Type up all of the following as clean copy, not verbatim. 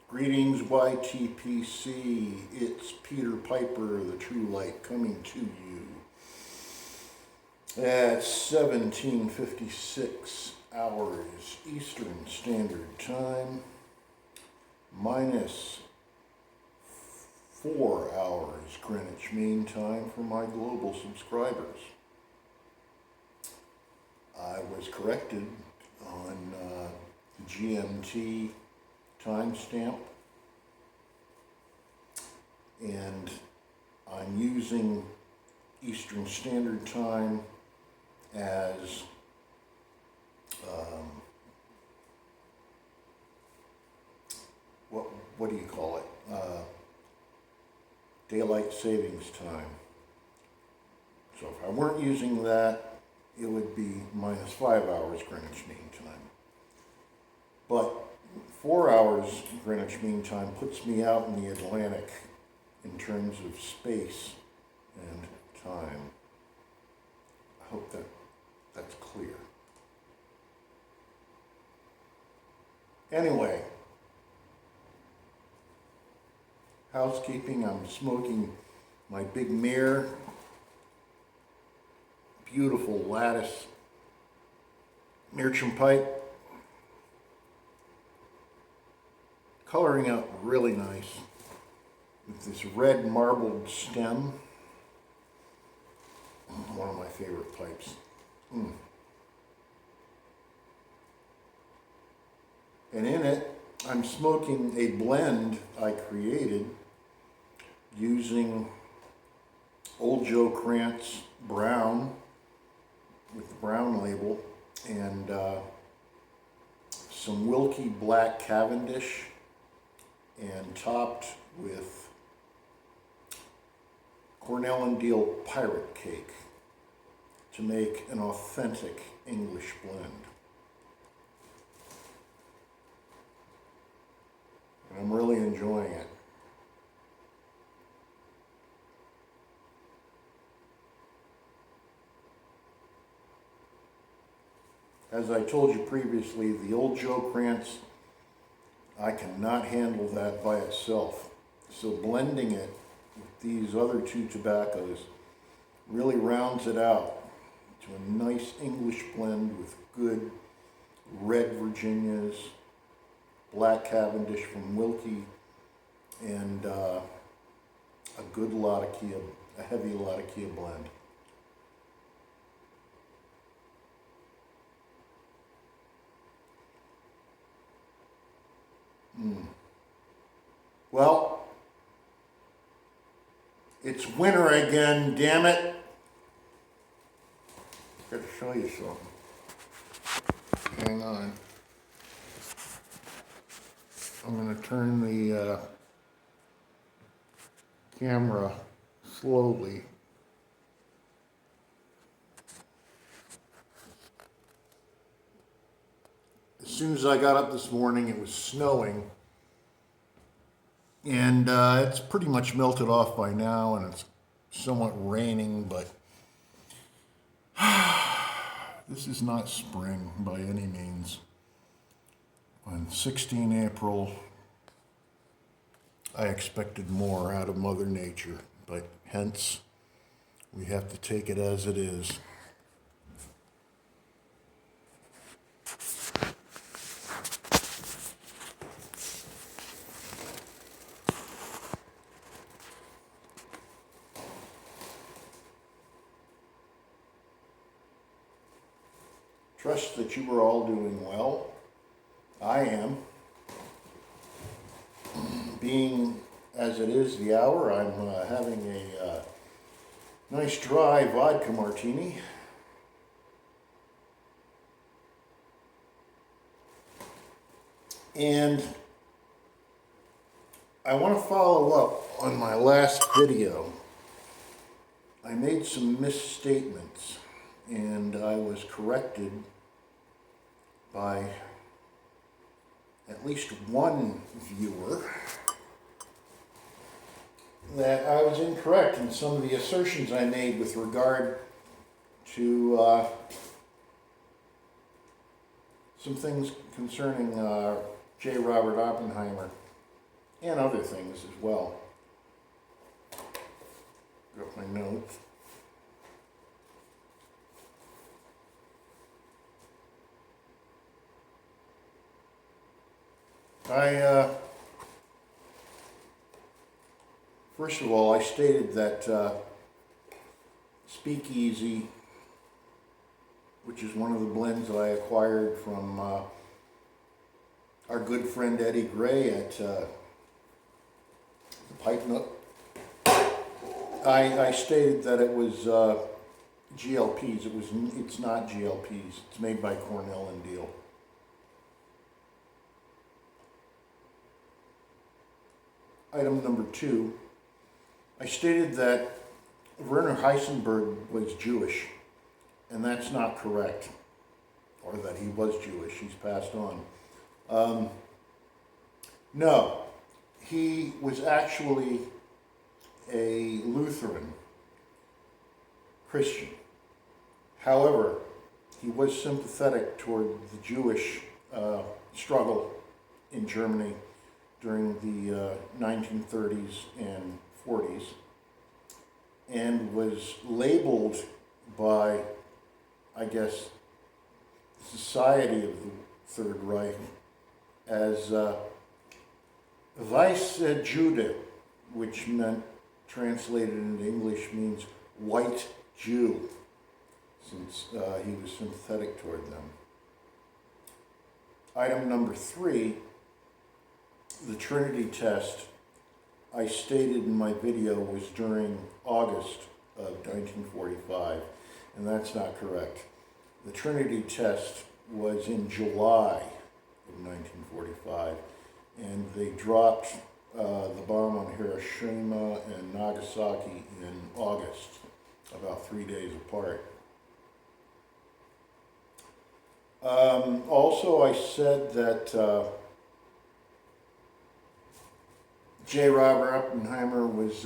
Greetings YTPC, it's Peter Piper, the True Light, coming to you at 17:56 hours Eastern Standard Time, minus 4 hours Greenwich Mean Time for my global subscribers. I was corrected on the GMT timestamp, and I'm using Eastern Standard Time as what do you call it? Daylight savings time. So if I weren't using that, it would be minus 5 hours Greenwich Mean Time. But 4 hours Greenwich Mean Time puts me out in the Atlantic in terms of space and time. I hope that's clear. Anyway, housekeeping, I'm smoking my big mirror, beautiful lattice Meerschaum pipe. Coloring out really nice with this red marbled stem. One of my favorite pipes. And in it, I'm smoking a blend I created using Old Joe Krantz Brown with the brown label and some Wilkie Black Cavendish, and topped with Cornell and Deal Pirate Cake to make an authentic English blend. And I'm really enjoying it. As I told you previously, the Old Joe Krantz, I cannot handle that by itself. So blending it with these other two tobaccos really rounds it out to a nice English blend with good red Virginias, black Cavendish from Wilkie, and a good Latakia, a heavy Latakia blend. Well, it's winter again, damn it. Got to show you something. Hang on. I'm going to turn the camera slowly. As soon as I got up this morning, it was snowing. And it's pretty much melted off by now, and it's somewhat raining, but this is not spring by any means. On 16 April, I expected more out of Mother Nature, but hence, we have to take it as it is. Trust that you are all doing well. I am. Being as it is the hour, I'm having a nice dry vodka martini. And I want to follow up on my last video. I made some misstatements, and I was corrected by at least one viewer that I was incorrect in some of the assertions I made with regard to some things concerning J. Robert Oppenheimer and other things as well. Got my notes. First of all, I stated that Speakeasy, which is one of the blends that I acquired from our good friend Eddie Gray at the Pipe Nook. I stated that it was GLPs. It's not GLPs. It's made by Cornell and Deal. Item number 2, I stated that Werner Heisenberg was Jewish, and that's not correct, or that he was Jewish. He's passed on. No, he was actually a Lutheran Christian. However, he was sympathetic toward the Jewish struggle in Germany during the 1930s and 40s, and was labeled by, I guess, Society of the Third Reich as Weiße Jude, which meant, translated into English, means white Jew, since he was sympathetic toward them. Item number 3, the Trinity Test, I stated in my video, was during August of 1945, and that's not correct. The Trinity Test was in July of 1945, and they dropped the bomb on Hiroshima and Nagasaki in August, about 3 days apart. Also, I said that J. Robert Oppenheimer was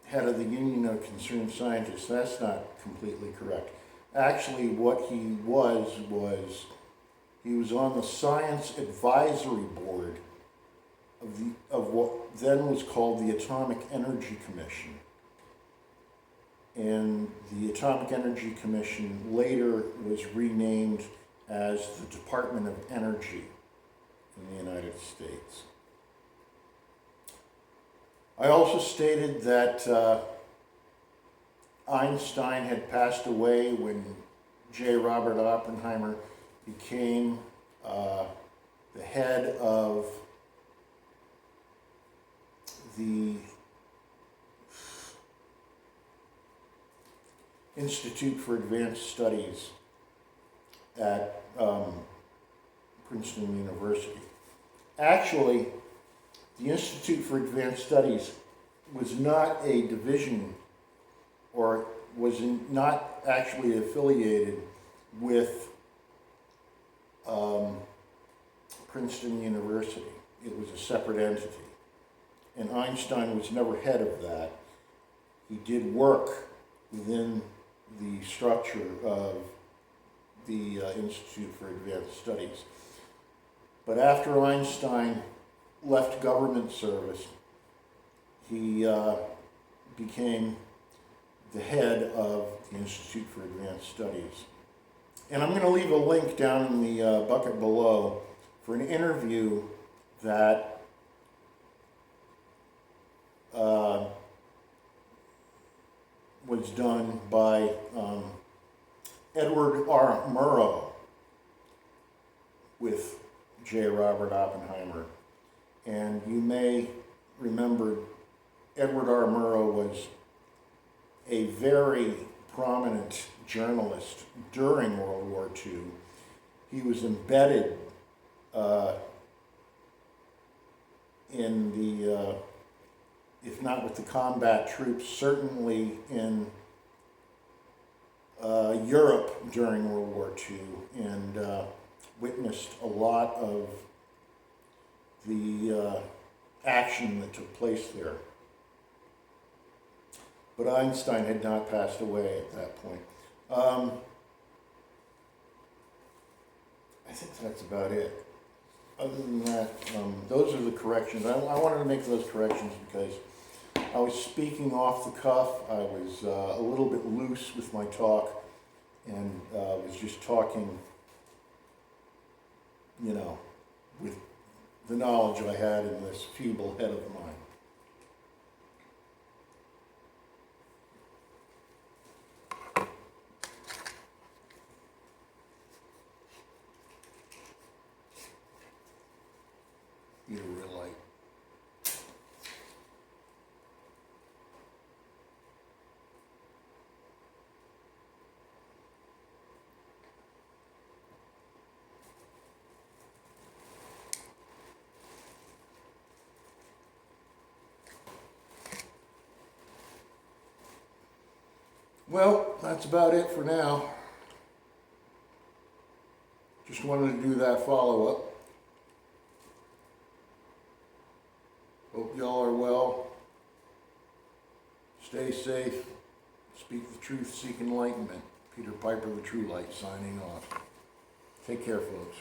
head of the Union of Concerned Scientists. That's not completely correct. Actually, what he was he was on the Science Advisory Board of what then was called the Atomic Energy Commission. And the Atomic Energy Commission later was renamed as the Department of Energy in the United States. I also stated that Einstein had passed away when J. Robert Oppenheimer became the head of the Institute for Advanced Studies at Princeton University. Actually, the Institute for Advanced Studies was not a division, or was not actually affiliated with Princeton University. It was a separate entity. And Einstein was never head of that. He did work within the structure of the Institute for Advanced Studies. But after Einstein left government service, he became the head of the Institute for Advanced Studies. And I'm going to leave a link down in the bucket below for an interview that was done by Edward R. Murrow with J. Robert Oppenheimer. And you may remember Edward R. Murrow was a very prominent journalist during World War II. He was embedded in the, if not with the combat troops, certainly in Europe during World War II, and witnessed a lot of the action that took place there. But Einstein had not passed away at that point. I think that's about it. other than that, those are the corrections. I wanted to make those corrections because I was speaking off the cuff. I was a little bit loose with my talk, and was just talking, with the knowledge I had in this feeble head of mine. Need a real light. Well, that's about it for now. Just wanted to do that follow-up. Hope y'all are well. Stay safe. Speak the truth, seek enlightenment. Peter Piper, the True Light, signing off. Take care, folks.